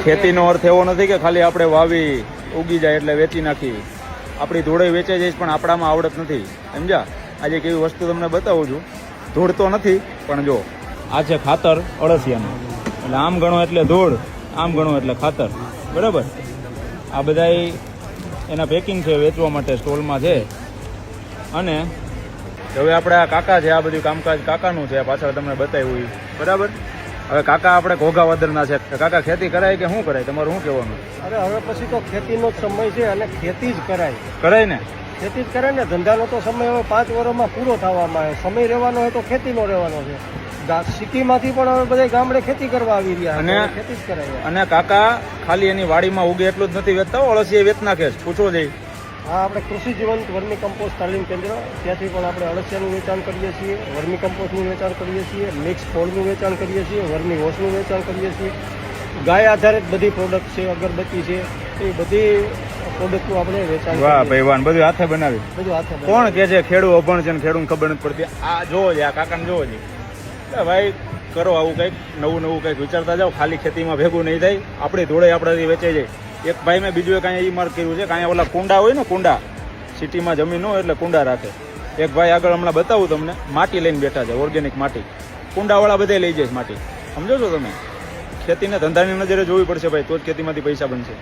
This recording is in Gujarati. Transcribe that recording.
ખેતીનો અર્થ એવો નથી કે ખાલી આપણે વાવી ઉગી જાય એટલે વેચી નાખી. આપણી ધૂળે વેચે જઈશ પણ આપણામાં આવડત નથી, સમજ્યા? આજે કેવી વસ્તુ તમને બતાવું છું. ધૂળ તો નથી પણ જો આ છે ખાતર અળસિયાનું. એટલે આમ ગણો એટલે ધૂળ, આમ ગણો એટલે ખાતર, બરાબર? આ બધા એના પેકિંગ છે, વેચવા માટે સ્ટોલમાં છે. અને હવે આપણે આ કાકા છે, આ બધું કામકાજ કાકાનું છે, પાછળ તમને બતાવ્યું, બરાબર? હવે કાકા આપણે ઘોઘાવદરના છે. કાકા ખેતી કરાય કે શું કરાય, તમારું શું કહેવાનું? અરે હવે પછી તો ખેતીનો જ સમય છે અને ખેતી જ કરાય. કરાય ને? ખેતી જ કરાય ને. ધંધાનો તો સમય હવે 5 વર્ષમાં પૂરો થવામાં આવે. સમય રહેવાનો હોય તો ખેતીનો રહેવાનો છે. સિટીમાંથી પણ હવે બધા ગામડે ખેતી કરવા આવી રહ્યા અને ખેતી જ કરાય. અને કાકા ખાલી એની વાડીમાં ઉગે એટલું જ નથી વેચતા, અળસિયા વેચ નાખે છે. પૂછો જઈ. હા, આપણે કૃષિ જીવંત વર્મી કમ્પોસ્ટ તાલીમ કેન્દ્ર, ત્યાંથી પણ આપણે અળસિયાનું વેચાણ કરીએ છીએ, વર્મી કમ્પોસ્ટનું વેચાણ કરીએ છીએ, મિક્સ ફોડનું વેચાણ કરીએ છીએ, વર્મી વોશનું વેચાણ કરીએ છીએ. ગાય આધારિત બધી પ્રોડક્ટ છે, અગરબત્તી છે, એ બધી પ્રોડક્ટનું આપણે વેચાણ. વાહ ભાઈ વાહ, બધું હાથે બનાવી. બધું હાથે. કોણ કે છે ખેડૂત અભણ છે ને ખેડૂત ખબર નથી પડતી? આ જોવો છે, આ કાકાને જોવો છે. ભાઈ કરો આવું કંઈક નવું કંઈક વિચારતા જાઓ. ખાલી ખેતીમાં ભેગું નહીં થાય. આપણી ધૂળે આપણાથી વેચાઈ જાય. એક ભાઈ મેં બીજું એક અહીંયા માર્ક કર્યું છે કે અહીંયા ઓલા કુંડા હોય ને, કુંડા સિટીમાં જમીન હોય એટલે કુંડા રાખે. એક ભાઈ આગળ હમણાં બતાવું તમને, માટી લઈને બેઠા છે, ઓર્ગેનિક માટી. કુંડાવાળા બધે લઈ જાય માટી. સમજો છો તમે? ખેતીને ધંધાની નજરે જોવી પડશે ભાઈ, તો જ ખેતીમાંથી પૈસા બનશે.